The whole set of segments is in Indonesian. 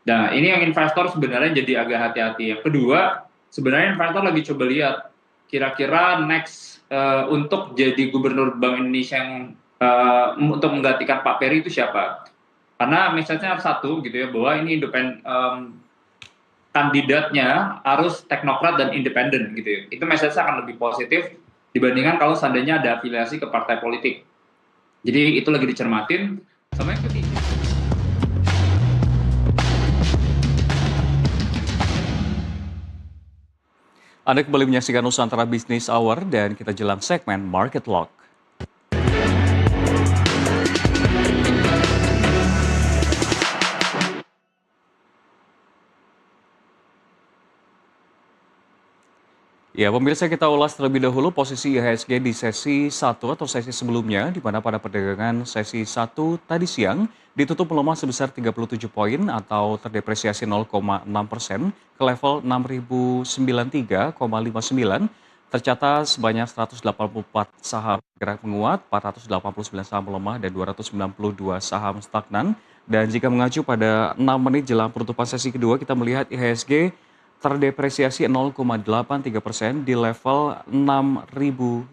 Nah, ini yang investor sebenarnya jadi agak hati-hati. Yang kedua, sebenarnya investor lagi coba lihat kira-kira next untuk jadi gubernur Bank Indonesia yang untuk menggantikan Pak Peri itu siapa? Karena message-nya satu gitu ya, bahwa ini kandidatnya harus teknokrat dan independen gitu ya. Itu message-nya akan lebih positif dibandingkan kalau seandainya ada afiliasi ke partai politik. Jadi itu lagi dicermatin. Sama yang ketiga. Anda kembali menyaksikan Nusantara Business Hour dan kita jelang segmen Market Lock. Ya, pemirsa, kita ulas terlebih dahulu posisi IHSG di sesi 1 atau sesi sebelumnya, di mana pada perdagangan sesi 1 tadi siang ditutup melemah sebesar 37 poin atau terdepresiasi 0,6% ke level 6.093,59. Tercatat sebanyak 184 saham bergerak menguat, 489 saham melemah, dan 292 saham stagnan. Dan jika mengacu pada 6 menit jelang penutupan sesi kedua, kita melihat IHSG terdepresiasi 0,83% di level 6.100.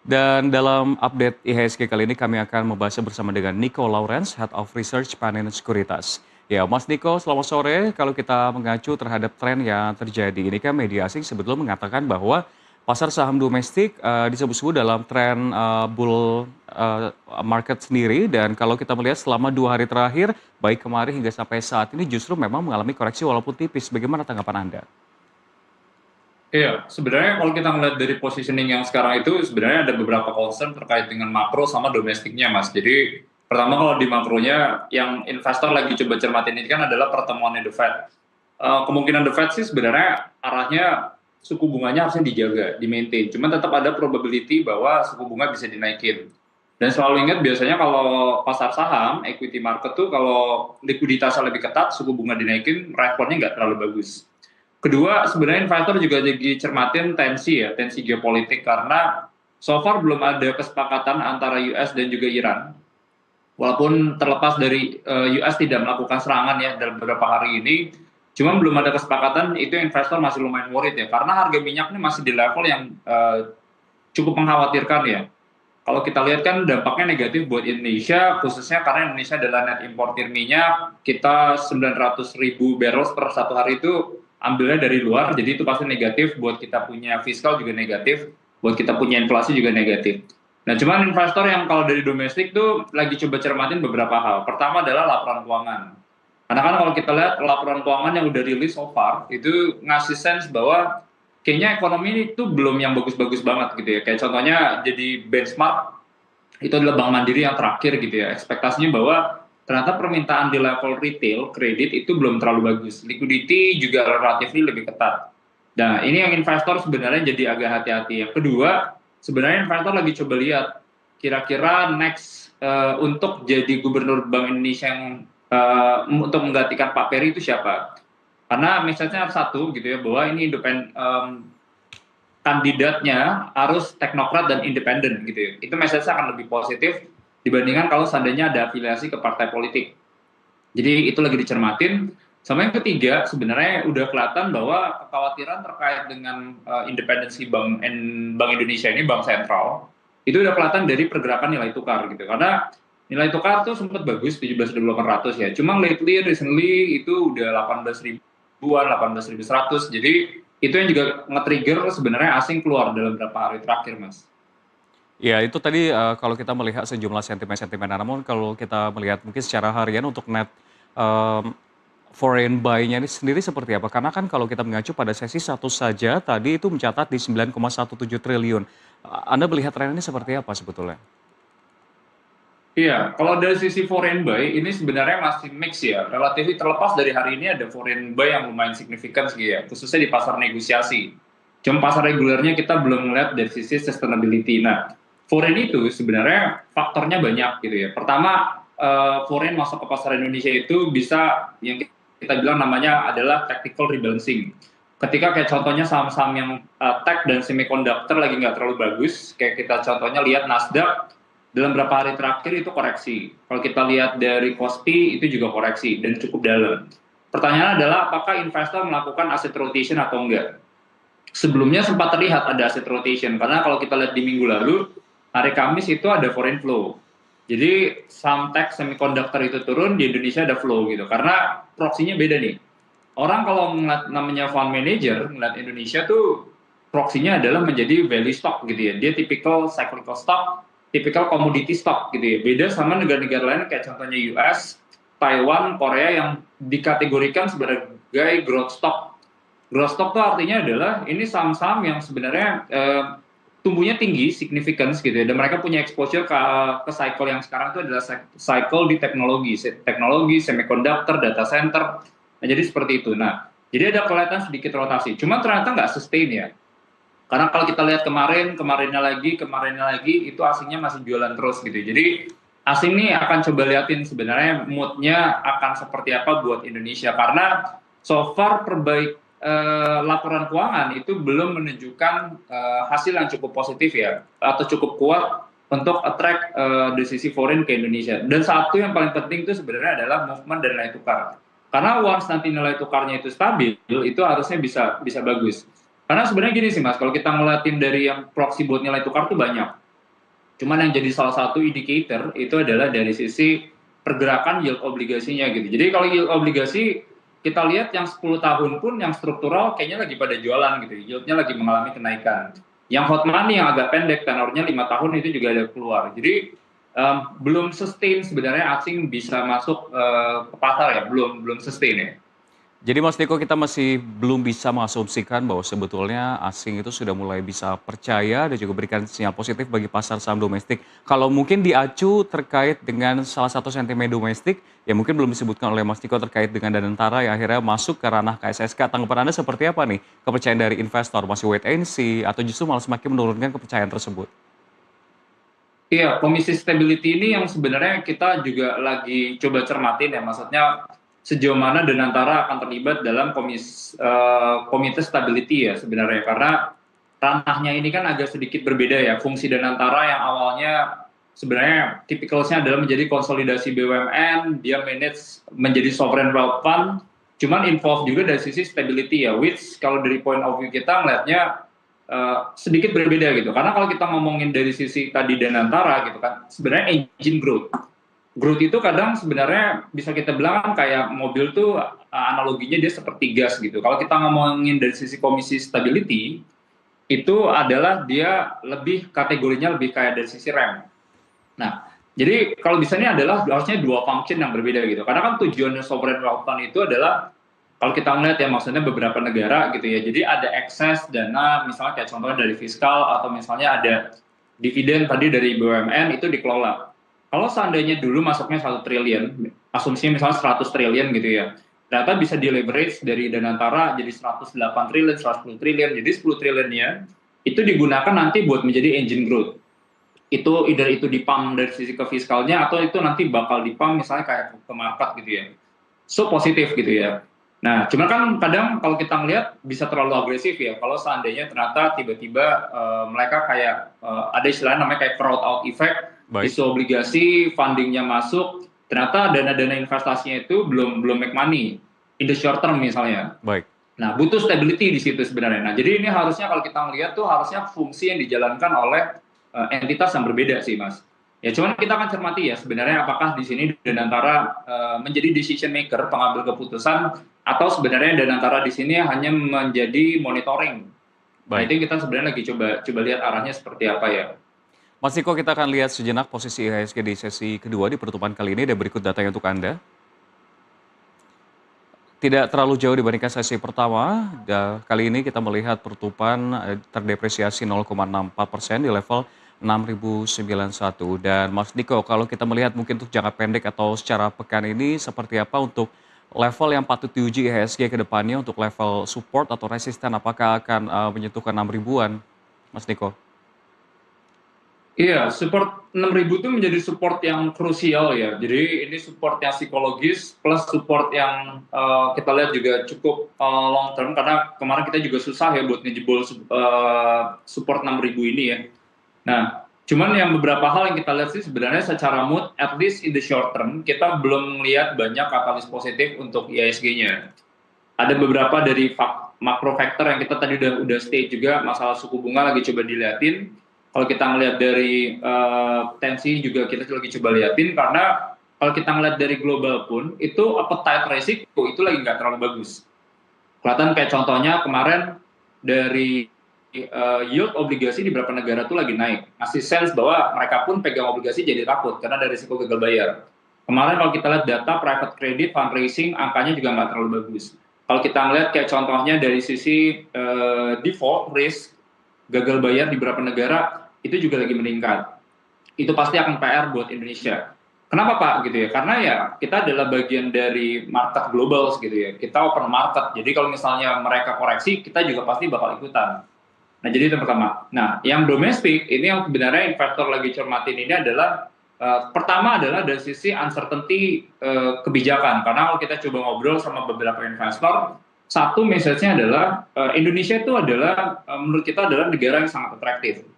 Dan dalam update IHSG kali ini kami akan membahasnya bersama dengan Nico Lawrence, Head of Research Panin Sekuritas. Ya, Mas Nico, selamat sore. Kalau kita mengacu terhadap tren yang terjadi, ini kan media asing sebetulnya mengatakan bahwa pasar saham domestik disebut-sebut dalam tren bull market sendiri, dan kalau kita melihat selama 2 hari terakhir, baik kemarin hingga sampai saat ini justru memang mengalami koreksi walaupun tipis. Bagaimana tanggapan Anda? Iya, sebenarnya kalau kita melihat dari positioning yang sekarang itu sebenarnya ada beberapa concern terkait dengan makro sama domestiknya, Mas. Jadi pertama kalau di makronya yang investor lagi coba cermatin ini kan adalah pertemuannya The Fed. Kemungkinan The Fed sih sebenarnya arahnya suku bunganya harusnya dijaga, di-maintain. Cuman tetap ada probability bahwa suku bunga bisa dinaikin. Dan selalu ingat biasanya kalau pasar saham, equity market tuh kalau likuiditasnya lebih ketat, suku bunga dinaikin, responnya nggak terlalu bagus. Kedua, sebenarnya investor juga lagi cermatin tensi geopolitik karena so far belum ada kesepakatan antara US dan juga Iran. Walaupun terlepas dari US tidak melakukan serangan ya dalam beberapa hari ini, cuma belum ada kesepakatan, itu investor masih lumayan worried ya karena harga minyak ini masih di level yang cukup mengkhawatirkan ya. Kalau kita lihat kan dampaknya negatif buat Indonesia, khususnya karena Indonesia adalah net importir minyak, kita 900.000 barrels per satu hari itu ambilnya dari luar, jadi itu pasti negatif, buat kita punya fiskal juga negatif, buat kita punya inflasi juga negatif. Nah, cuman investor yang kalau dari domestik tuh lagi coba cermatin beberapa hal. Pertama adalah laporan keuangan. Karena kan kalau kita lihat laporan keuangan yang udah rilis so far, itu ngasih sense bahwa kayaknya ekonomi ini tuh belum yang bagus-bagus banget gitu ya. Kayak contohnya jadi benchmark itu adalah Bank Mandiri yang terakhir gitu ya. Ekspektasinya bahwa ternyata permintaan di level retail kredit itu belum terlalu bagus. Liquidity juga relatif lebih ketat. Nah, ini yang investor sebenarnya jadi agak hati-hati. Yang kedua, sebenarnya investor lagi coba lihat kira-kira next untuk jadi gubernur Bank Indonesia yang untuk menggantikan Pak Peri itu siapa? Karena message-nya satu gitu ya, bahwa ini kandidatnya harus teknokrat dan independen gitu ya. Itu message-nya akan lebih positif dibandingkan kalau seandainya ada afiliasi ke partai politik. Jadi itu lagi dicermatin. Sama yang ketiga, sebenarnya udah kelihatan bahwa kekhawatiran terkait dengan independensi Bank Indonesia ini, Bank Sentral, itu udah kelihatan dari pergerakan nilai tukar gitu. Karena nilai tukar tuh sempat bagus 17.800 ya. Cuma recently itu udah 18.000-an, 18.100. Jadi itu yang juga nge-trigger sebenarnya asing keluar dalam beberapa hari terakhir, Mas. Ya, itu tadi kalau kita melihat sejumlah sentimen-sentimen. Namun kalau kita melihat mungkin secara harian untuk net em, foreign buy-nya ini sendiri seperti apa? Karena kan kalau kita mengacu pada sesi 1 saja tadi itu mencatat di 9,17 triliun. Anda melihat tren ini seperti apa sebetulnya? Iya, kalau dari sisi foreign buy ini sebenarnya masih mix ya. Relatif terlepas dari hari ini ada foreign buy yang lumayan signifikan sih ya, khususnya di pasar negosiasi. Cuma pasar regulernya kita belum melihat dari sisi sustainability. Nah, foreign itu sebenarnya faktornya banyak gitu ya. Pertama, foreign masuk ke pasar Indonesia itu bisa yang kita bilang namanya adalah tactical rebalancing. ketika kayak contohnya saham-saham yang tech dan semiconductor lagi nggak terlalu bagus, kayak kita contohnya lihat Nasdaq dalam beberapa hari terakhir itu koreksi. Kalau kita lihat dari Kospi itu juga koreksi dan cukup dalam. Pertanyaan adalah apakah investor melakukan asset rotation atau enggak? Sebelumnya sempat terlihat ada asset rotation karena kalau kita lihat di minggu lalu hari Kamis itu ada foreign flow. Jadi saham tech semiconductor itu turun, di Indonesia ada flow gitu. Karena proksinya beda nih. Orang kalau ngeliat namanya fund manager, ngeliat Indonesia tuh proksinya adalah menjadi value stock gitu ya. Dia tipikal cyclical stock, tipikal commodity stock gitu ya. Beda sama negara-negara lain kayak contohnya US, Taiwan, Korea yang dikategorikan sebagai growth stock. Growth stock tuh artinya adalah ini saham-saham yang sebenarnya tumbuhnya tinggi, significance gitu ya, dan mereka punya exposure ke cycle yang sekarang itu adalah cycle di teknologi, semiconductor, data center, nah jadi seperti itu. Nah, jadi ada kelihatan sedikit rotasi, cuma ternyata nggak sustain ya, karena kalau kita lihat kemarinnya lagi, itu asingnya masih jualan terus gitu, jadi asing nih akan coba liatin sebenarnya moodnya akan seperti apa buat Indonesia, karena so far laporan keuangan itu belum menunjukkan hasil yang cukup positif ya atau cukup kuat untuk attract dari sisi foreign ke Indonesia. Dan satu yang paling penting itu sebenarnya adalah movement dan nilai tukar. Karena once nanti nilai tukarnya itu stabil, itu harusnya bisa bagus. Karena sebenarnya gini sih Mas, kalau kita ngeliatin dari yang proxy buat nilai tukar tuh banyak. Cuman yang jadi salah satu indicator itu adalah dari sisi pergerakan yield obligasinya gitu. Jadi kalau yield obligasi kita lihat yang 10 tahun pun yang struktural kayaknya lagi pada jualan gitu, yieldnya lagi mengalami kenaikan. Yang hot money yang agak pendek, tenornya 5 tahun itu juga ada keluar. Jadi belum sustain sebenarnya asing bisa masuk ke pasar ya, belum sustain ya. Jadi Mas Niko, kita masih belum bisa mengasumsikan bahwa sebetulnya asing itu sudah mulai bisa percaya dan juga berikan sinyal positif bagi pasar saham domestik. Kalau mungkin diacu terkait dengan salah satu sentimen domestik, yang mungkin belum disebutkan oleh Mas Niko terkait dengan Danantara yang akhirnya masuk ke ranah KSSK. Tanggapan Anda seperti apa nih? Kepercayaan dari investor masih wait and see atau justru malah semakin menurunkan kepercayaan tersebut? Iya, komisi stability ini yang sebenarnya kita juga lagi coba cermatin ya, maksudnya sejauh mana Danantara akan terlibat dalam komite stability ya sebenarnya, karena ranahnya ini kan agak sedikit berbeda ya, fungsi Danantara yang awalnya sebenarnya tipikalnya adalah menjadi konsolidasi BUMN, dia manage menjadi sovereign wealth fund, cuman involve juga dari sisi stability ya, which kalau dari point of view kita melihatnya sedikit berbeda gitu, karena kalau kita ngomongin dari sisi tadi Danantara gitu kan, sebenarnya engine growth itu kadang sebenarnya bisa kita bilang kan kayak mobil tuh analoginya dia seperti gas gitu. Kalau kita ngomongin dari sisi komisi stability itu adalah dia lebih kategorinya lebih kayak dari sisi rem. Nah, jadi kalau bisa ini adalah harusnya dua function yang berbeda gitu, karena kan tujuan sovereign wealth fund itu adalah kalau kita melihat ya maksudnya beberapa negara gitu ya, jadi ada ekses dana misalnya kayak contohnya dari fiskal atau misalnya ada dividen tadi dari BUMN itu dikelola. Kalau seandainya dulu masuknya 1 triliun, asumsinya misalnya 100 triliun gitu ya, ternyata bisa di leverage dari Danantara jadi 108 triliun, 110 triliun, jadi 10 triliunnya itu digunakan nanti buat menjadi engine growth. Itu either itu dipam dari sisi ke fiskalnya atau itu nanti bakal dipam misalnya kayak ke market gitu ya. So positif gitu ya. Nah, cuma kan kadang kalau kita ngelihat bisa terlalu agresif ya. Kalau seandainya ternyata tiba-tiba mereka kayak ada istilah namanya kayak crowd out effect, Baik, isu obligasi, fundingnya masuk, ternyata dana-dana investasinya itu belum make money in the short term misalnya. baik. Nah, butuh stability di situ sebenarnya. Nah, jadi ini harusnya kalau kita ngelihat tuh harusnya fungsi yang dijalankan oleh entitas yang berbeda sih, Mas. Ya, cuman kita akan cermati ya sebenarnya apakah di sini Danantara menjadi decision maker, pengambil keputusan, atau sebenarnya Danantara di sini hanya menjadi monitoring. Nah, Baik. itu yang kita sebenarnya lagi coba lihat arahnya seperti apa ya. Mas Niko, kita akan lihat sejenak posisi IHSG di sesi kedua di pertemuan kali ini dan berikut datanya untuk Anda. Tidak terlalu jauh dibandingkan sesi pertama, kali ini kita melihat pertumbuhan terdepresiasi 0,64% di level 6.091. Dan Mas Niko, kalau kita melihat mungkin untuk jangka pendek atau secara pekan ini seperti apa untuk level yang patut diuji IHSG ke depannya untuk level support atau resisten, apakah akan menyentuhkan 6 ribuan, Mas Niko? Iya, support 6.000 itu menjadi support yang krusial ya. Jadi ini support yang psikologis plus support yang kita lihat juga cukup long term karena kemarin kita juga susah ya buat ngejebol support 6.000 ini ya. Nah, cuman yang beberapa hal yang kita lihat sih sebenarnya secara mood, at least in the short term, kita belum melihat banyak katalis positif untuk IHSG-nya. Ada beberapa dari makro factor yang kita tadi udah state juga, masalah suku bunga lagi coba diliatin. Kalau kita ngelihat dari tensi juga kita lagi coba liatin, karena kalau kita ngelihat dari global pun, itu appetite risiko itu lagi nggak terlalu bagus. Kelihatan kayak contohnya kemarin dari yield obligasi di beberapa negara tuh lagi naik. Ngasih sense bahwa mereka pun pegang obligasi jadi takut karena ada risiko gagal bayar. Kemarin kalau kita lihat data private credit fundraising, angkanya juga nggak terlalu bagus. Kalau kita ngelihat kayak contohnya dari sisi default risk, gagal bayar di beberapa negara, itu juga lagi meningkat. Itu pasti akan PR buat Indonesia. Kenapa Pak gitu ya? Karena ya kita adalah bagian dari market global gitu ya. Kita open market. Jadi kalau misalnya mereka koreksi, kita juga pasti bakal ikutan. Nah jadi itu pertama. Nah yang domestik ini yang sebenarnya investor lagi cermatin ini adalah pertama adalah dari sisi uncertainty kebijakan. Karena kalau kita coba ngobrol sama beberapa investor, satu message-nya adalah Indonesia itu adalah menurut kita adalah negara yang sangat atraktif.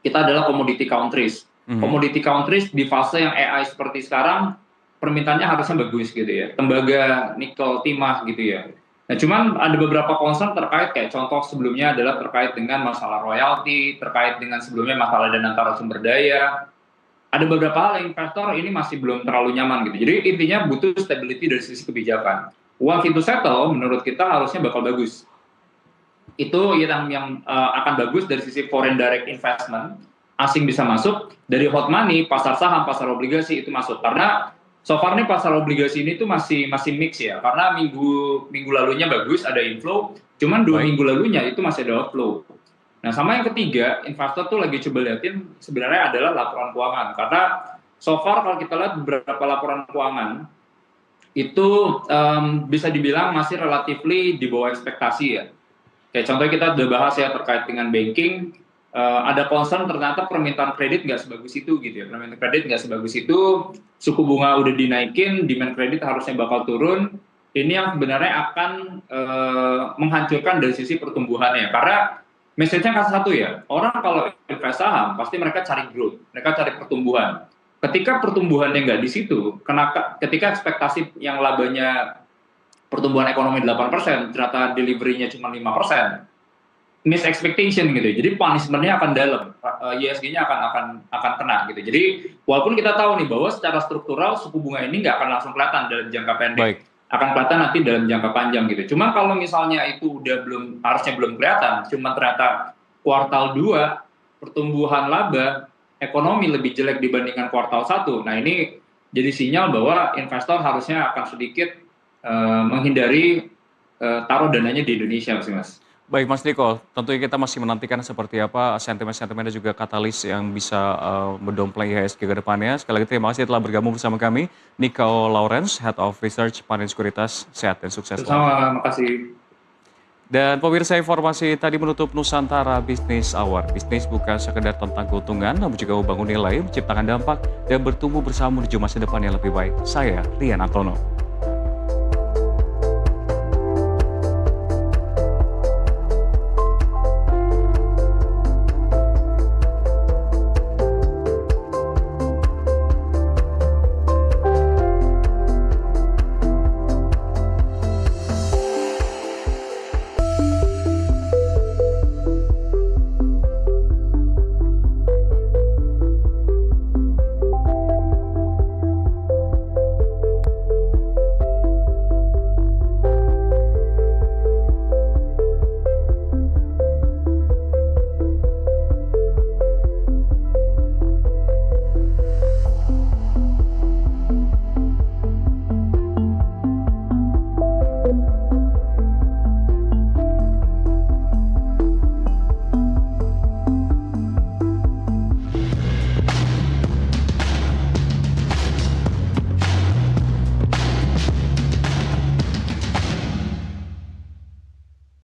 Kita adalah commodity countries. Commodity countries di fase yang AI seperti sekarang, permintaannya harusnya bagus gitu ya. Tembaga, nikel, timah gitu ya. Nah cuman ada beberapa concern terkait kayak contoh sebelumnya adalah terkait dengan masalah royalti, terkait dengan sebelumnya masalah dana taruh sumber daya. Ada beberapa hal yang investor ini masih belum terlalu nyaman gitu. Jadi intinya butuh stability dari sisi kebijakan. Once itu settle, menurut kita harusnya bakal bagus. Itu yang akan bagus dari sisi foreign direct investment, asing bisa masuk, dari hot money, pasar saham, pasar obligasi itu masuk. Karena so far nih pasar obligasi ini tuh masih mix ya, karena minggu lalunya bagus, ada inflow, cuman 2 minggu lalunya itu masih ada outflow. Nah sama yang ketiga, investor tuh lagi coba liatin sebenarnya adalah laporan keuangan. Karena so far kalau kita lihat beberapa laporan keuangan, itu bisa dibilang masih relatively di bawah ekspektasi ya. Kayak contohnya kita udah bahas ya terkait dengan banking, ada concern ternyata permintaan kredit nggak sebagus itu gitu ya. Permintaan kredit nggak sebagus itu, suku bunga udah dinaikin, demand kredit harusnya bakal turun. Ini yang sebenarnya akan menghancurkan dari sisi pertumbuhannya. Karena message-nya kan satu ya, orang kalau invest saham pasti mereka cari growth, mereka cari pertumbuhan. Ketika pertumbuhannya nggak di situ, ketika ekspektasi yang labanya pertumbuhan ekonomi 8%, ternyata delivery-nya cuma 5%, miss expectation gitu. Jadi punishment-nya akan dalam, ISG-nya akan kena gitu. Jadi walaupun kita tahu nih bahwa secara struktural suku bunga ini nggak akan langsung kelihatan dalam jangka pendek, akan kelihatan nanti dalam jangka panjang gitu. Cuma kalau misalnya itu udah harusnya belum kelihatan, cuma ternyata kuartal 2 pertumbuhan laba ekonomi lebih jelek dibandingkan kuartal 1. Nah ini jadi sinyal bahwa investor harusnya akan sedikit menghindari taruh dananya di Indonesia Mas. Baik Mas Niko, tentunya kita masih menantikan seperti apa sentimen-sentimen dan juga katalis yang bisa mendompleng IHSG ke depannya. Sekali lagi terima kasih telah bergabung bersama kami, Nico Lawrence, Head of Research Panin Sekuritas. Sehat dan sukses selalu. Terima kasih. Dan pemirsa, informasi tadi menutup Nusantara Business Hour. Bisnis bukan sekedar tentang keuntungan, namun juga membangun nilai, menciptakan dampak, dan bertumbuh bersama menuju masa depan yang lebih baik. Saya Rian Antono.